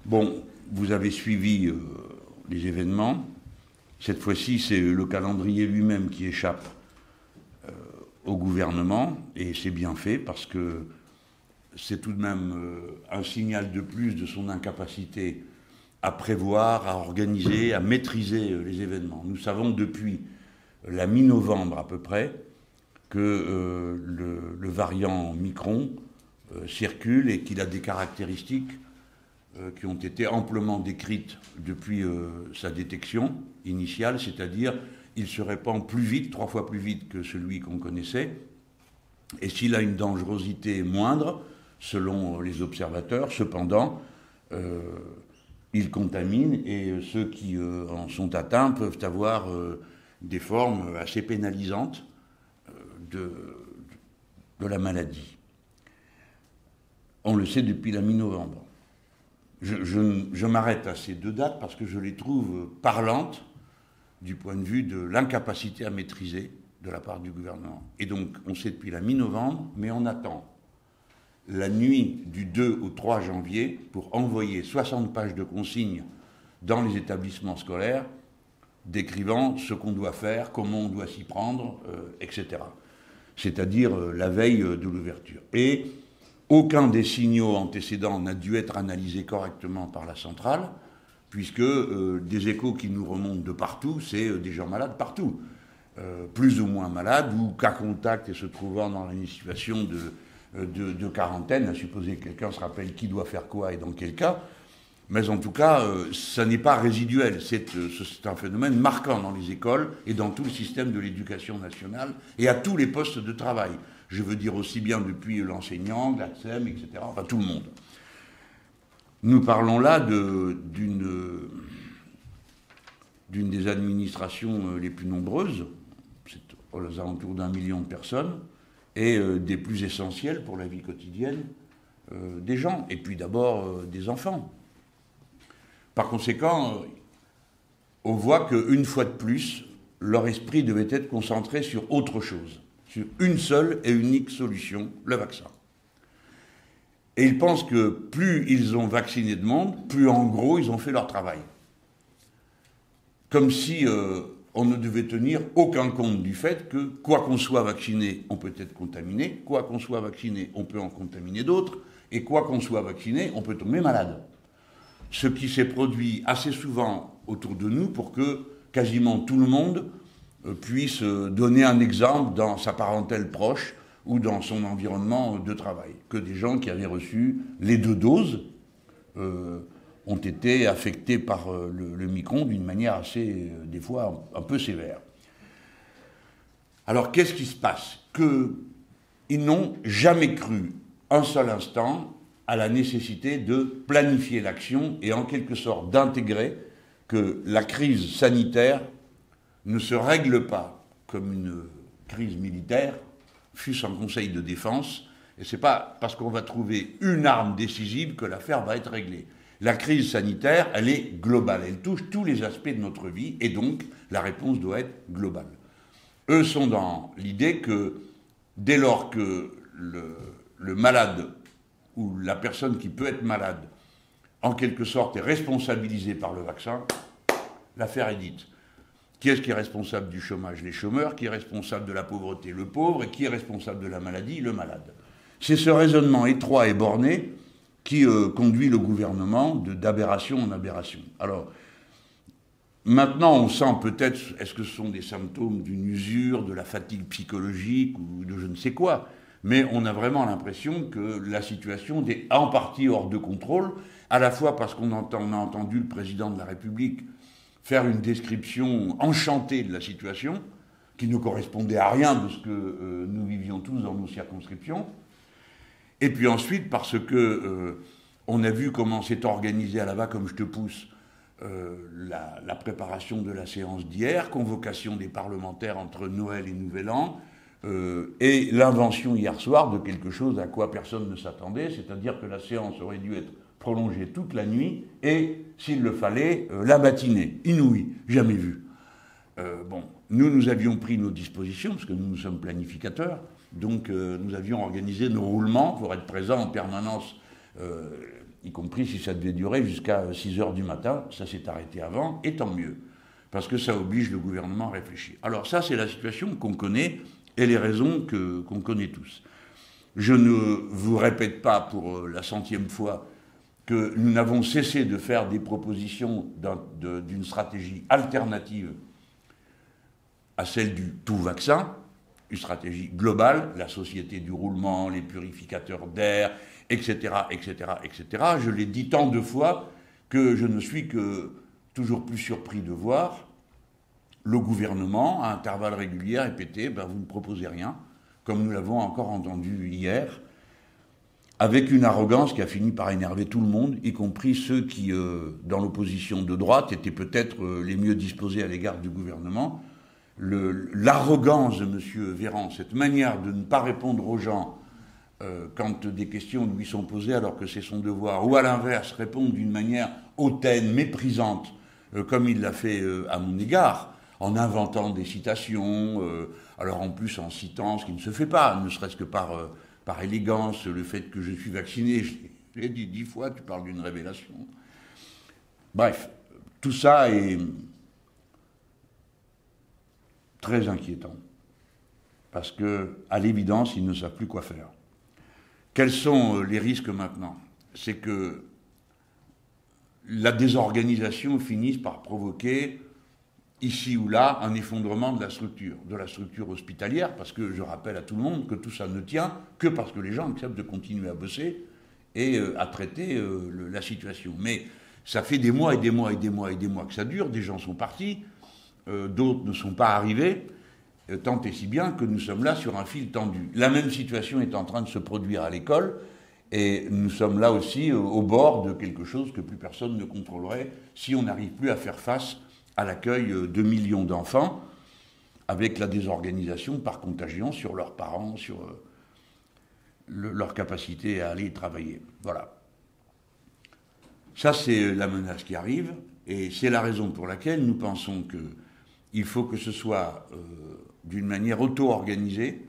Bon, vous avez suivi les événements. Cette fois-ci, c'est le calendrier lui-même qui échappe au gouvernement, et c'est bien fait parce que c'est tout de même un signal de plus de son incapacité à prévoir, à organiser, à maîtriser les événements. Nous savons depuis la mi-novembre à peu près que le variant Micron circule et qu'il a des caractéristiques qui ont été amplement décrites depuis sa détection initiale, c'est-à-dire il se répand plus vite, 3 fois plus vite que celui qu'on connaissait, et s'il a une dangerosité moindre, selon les observateurs, cependant, il contamine, et ceux qui en sont atteints peuvent avoir des formes assez pénalisantes de la maladie. On le sait depuis la mi-novembre. Je m'arrête à ces 2 dates parce que je les trouve parlantes du point de vue de l'incapacité à maîtriser de la part du gouvernement. Et donc, on sait depuis la mi-novembre, mais on attend la nuit du 2 au 3 janvier pour envoyer 60 pages de consignes dans les établissements scolaires décrivant ce qu'on doit faire, comment on doit s'y prendre, etc. C'est-à-dire la veille de l'ouverture. Et aucun des signaux antécédents n'a dû être analysé correctement par la centrale, puisque des échos qui nous remontent de partout, c'est des gens malades partout. Plus ou moins malades, ou cas contact et se trouvant dans une situation de quarantaine, à supposer que quelqu'un se rappelle qui doit faire quoi et dans quel cas. Mais en tout cas, ça n'est pas résiduel. C'est un phénomène marquant dans les écoles et dans tout le système de l'éducation nationale et à tous les postes de travail. Je veux dire aussi bien depuis l'enseignant, l'ATSEM, etc., enfin tout le monde. Nous parlons là d'une des administrations les plus nombreuses, c'est aux alentours d'1 million de personnes, et des plus essentielles pour la vie quotidienne des gens, et puis d'abord des enfants. Par conséquent, on voit qu'une fois de plus, leur esprit devait être concentré sur autre chose, sur une seule et unique solution, le vaccin. Et ils pensent que plus ils ont vacciné de monde, plus en gros ils ont fait leur travail. Comme si on ne devait tenir aucun compte du fait que, quoi qu'on soit vacciné, on peut être contaminé, quoi qu'on soit vacciné, on peut en contaminer d'autres, et quoi qu'on soit vacciné, on peut tomber malade. Ce qui s'est produit assez souvent autour de nous pour que quasiment tout le monde puisse donner un exemple dans sa parentèle proche ou dans son environnement de travail. Que des gens qui avaient reçu les 2 doses ont été affectés par le Micron d'une manière assez, des fois, un peu sévère. Alors, qu'est-ce qui se passe? Qu'ils n'ont jamais cru un seul instant à la nécessité de planifier l'action et en quelque sorte d'intégrer que la crise sanitaire ne se règle pas comme une crise militaire, fût-ce en Conseil de défense, et ce n'est pas parce qu'on va trouver une arme décisive que l'affaire va être réglée. La crise sanitaire, elle est globale, elle touche tous les aspects de notre vie, et donc la réponse doit être globale. Eux sont dans l'idée que dès lors que le malade ou la personne qui peut être malade, en quelque sorte, est responsabilisée par le vaccin, l'affaire est dite. Qui est-ce qui est responsable du chômage? Les chômeurs. Qui est responsable de la pauvreté? Le pauvre. Et qui est responsable de la maladie? Le malade. C'est ce raisonnement étroit et borné qui conduit le gouvernement d'aberration en aberration. Alors, maintenant, on sent peut-être, est-ce que ce sont des symptômes d'une usure, de la fatigue psychologique ou de je ne sais quoi, mais on a vraiment l'impression que la situation est en partie hors de contrôle, à la fois parce qu'on a entendu le président de la République faire une description enchantée de la situation, qui ne correspondait à rien de ce que nous vivions tous dans nos circonscriptions, et puis ensuite parce que on a vu comment s'est organisé à la va comme je te pousse la préparation de la séance d'hier, convocation des parlementaires entre Noël et Nouvel An, et l'invention hier soir de quelque chose à quoi personne ne s'attendait, c'est-à-dire que la séance aurait dû être prolongée toute la nuit et, s'il le fallait, la matinée. Inouï, jamais vu. Nous avions pris nos dispositions, parce que nous sommes planificateurs, donc nous avions organisé nos roulements pour être présents en permanence y compris si ça devait durer jusqu'à 6 heures du matin. Ça s'est arrêté avant, et tant mieux, parce que ça oblige le gouvernement à réfléchir. Alors ça, c'est la situation qu'on connaît et les raisons qu'on connaît tous. Je ne vous répète pas pour la 100e fois que nous n'avons cessé de faire des propositions d'une stratégie alternative à celle du tout vaccin, une stratégie globale, la société du roulement, les purificateurs d'air, etc., etc., etc. Je l'ai dit tant de fois que je ne suis que toujours plus surpris de voir le gouvernement, à intervalles réguliers, répéter « vous ne proposez rien », comme nous l'avons encore entendu hier, avec une arrogance qui a fini par énerver tout le monde, y compris ceux qui, dans l'opposition de droite, étaient peut-être les mieux disposés à l'égard du gouvernement. L'arrogance de M. Véran, cette manière de ne pas répondre aux gens quand des questions lui sont posées alors que c'est son devoir, ou à l'inverse, répondre d'une manière hautaine, méprisante, comme il l'a fait à mon égard, en inventant des citations, alors en plus en citant ce qui ne se fait pas, ne serait-ce que par élégance, le fait que je suis vacciné, je l'ai dit 10 fois, tu parles d'une révélation. Bref, tout ça est très inquiétant, parce qu'à l'évidence, ils ne savent plus quoi faire. Quels sont les risques maintenant? C'est que la désorganisation finisse par provoquer, ici ou là, un effondrement de la structure hospitalière, parce que je rappelle à tout le monde que tout ça ne tient que parce que les gens acceptent de continuer à bosser et à traiter la situation. Mais ça fait des mois et des mois et des mois et des mois que ça dure, des gens sont partis, d'autres ne sont pas arrivés, tant et si bien que nous sommes là sur un fil tendu. La même situation est en train de se produire à l'école, et nous sommes là aussi au bord de quelque chose que plus personne ne contrôlerait si on n'arrive plus à faire face à l'accueil de millions d'enfants, avec la désorganisation par contagion sur leurs parents, sur leur capacité à aller travailler. Voilà. Ça, c'est la menace qui arrive, et c'est la raison pour laquelle nous pensons qu'il faut que ce soit d'une manière auto-organisée,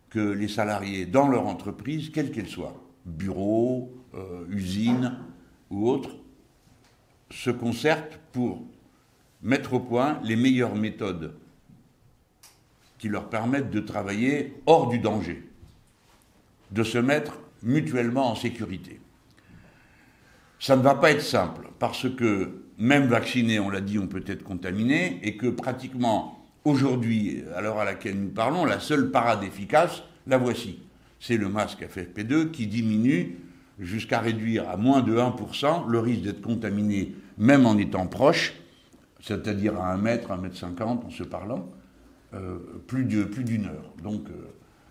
que les salariés dans leur entreprise, quelle qu'elle soit, bureau, usine ou autre, se concertent pour mettre au point les meilleures méthodes qui leur permettent de travailler hors du danger, de se mettre mutuellement en sécurité. Ça ne va pas être simple, parce que même vaccinés, on l'a dit, on peut être contaminé, et que pratiquement aujourd'hui, à l'heure à laquelle nous parlons, la seule parade efficace, la voici. C'est le masque FFP2 qui diminue jusqu'à réduire à moins de 1% le risque d'être contaminé, même en étant proche, c'est-à-dire à 1 mètre, 1 mètre 50 en se parlant, plus d'une heure. Donc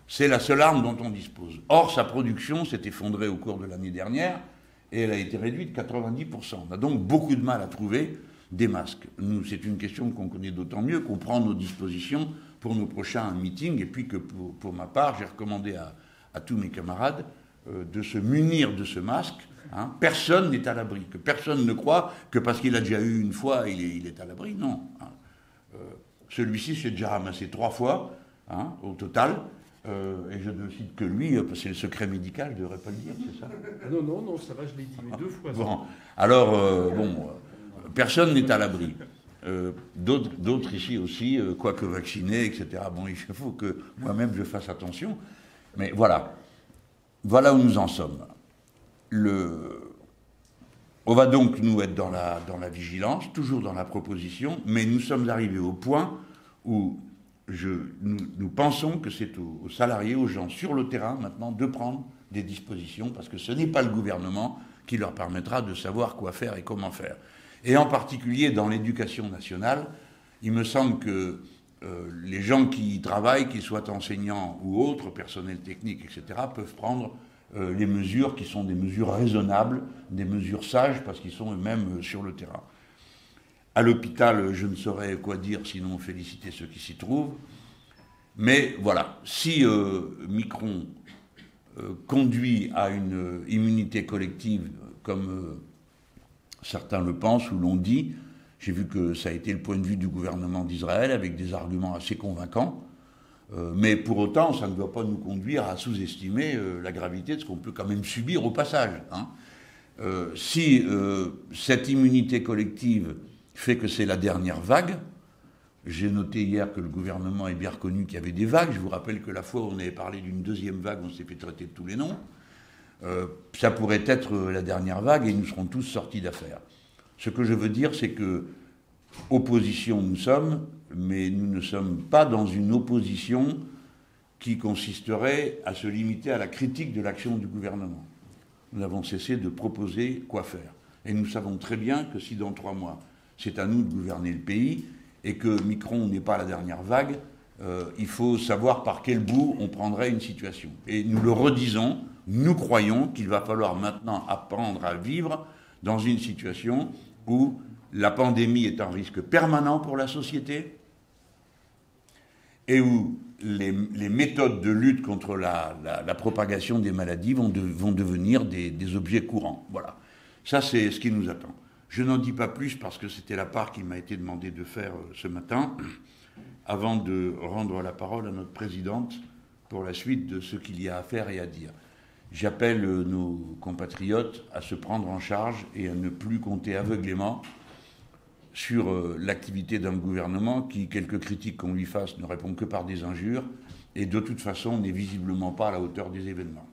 c'est la seule arme dont on dispose. Or, sa production s'est effondrée au cours de l'année dernière et elle a été réduite de 90%. On a donc beaucoup de mal à trouver des masques. Nous, c'est une question qu'on connaît d'autant mieux qu'on prend nos dispositions pour nos prochains meetings, et puis que pour ma part, j'ai recommandé à tous mes camarades de se munir de ce masque. Hein. Personne n'est à l'abri, que personne ne croit que parce qu'il a déjà eu une fois, il est à l'abri. Non. Hein. Celui-ci s'est déjà ramassé 3 fois, hein, au total, et je ne cite que lui, parce que c'est le secret médical, je ne devrais pas le dire, c'est ça? Non, ça va, je l'ai dit, mais 2 fois. Bon, alors, personne n'est à l'abri. D'autres ici aussi, quoique vaccinés, etc. Bon, il faut que moi-même je fasse attention, mais voilà. Voilà où nous en sommes. On va donc, nous, être dans la vigilance, toujours dans la proposition, mais nous sommes arrivés au point où nous pensons que c'est aux salariés, aux gens sur le terrain, maintenant, de prendre des dispositions, parce que ce n'est pas le gouvernement qui leur permettra de savoir quoi faire et comment faire. Et en particulier dans l'éducation nationale, il me semble que les gens qui y travaillent, qu'ils soient enseignants ou autres, personnel technique, etc., peuvent prendre les mesures qui sont des mesures raisonnables, des mesures sages, parce qu'ils sont eux-mêmes sur le terrain. À l'hôpital, je ne saurais quoi dire, sinon féliciter ceux qui s'y trouvent. Mais voilà, si Micron conduit à une immunité collective, comme certains le pensent ou l'ont dit, j'ai vu que ça a été le point de vue du gouvernement d'Israël, avec des arguments assez convaincants, mais pour autant, ça ne doit pas nous conduire à sous-estimer la gravité de ce qu'on peut quand même subir au passage. Hein. Si cette immunité collective fait que c'est la dernière vague, j'ai noté hier que le gouvernement est bien reconnu qu'il y avait des vagues. Je vous rappelle que la fois où on avait parlé d'une deuxième vague, on s'est fait traiter de tous les noms. Ça pourrait être la dernière vague et nous serons tous sortis d'affaire. Ce que je veux dire, c'est que opposition nous sommes, mais nous ne sommes pas dans une opposition qui consisterait à se limiter à la critique de l'action du gouvernement. Nous avons cessé de proposer quoi faire. Et nous savons très bien que si dans 3 mois, c'est à nous de gouverner le pays et que Micron n'est pas la dernière vague, il faut savoir par quel bout on prendrait une situation. Et nous le redisons, nous croyons qu'il va falloir maintenant apprendre à vivre dans une situation où la pandémie est un risque permanent pour la société et où les méthodes de lutte contre la propagation des maladies vont devenir des objets courants. Voilà. Ça, c'est ce qui nous attend. Je n'en dis pas plus parce que c'était la part qui m'a été demandée de faire ce matin, avant de rendre la parole à notre présidente pour la suite de ce qu'il y a à faire et à dire. J'appelle nos compatriotes à se prendre en charge et à ne plus compter aveuglément sur l'activité d'un gouvernement qui, quelques critiques qu'on lui fasse, ne répond que par des injures et de toute façon n'est visiblement pas à la hauteur des événements.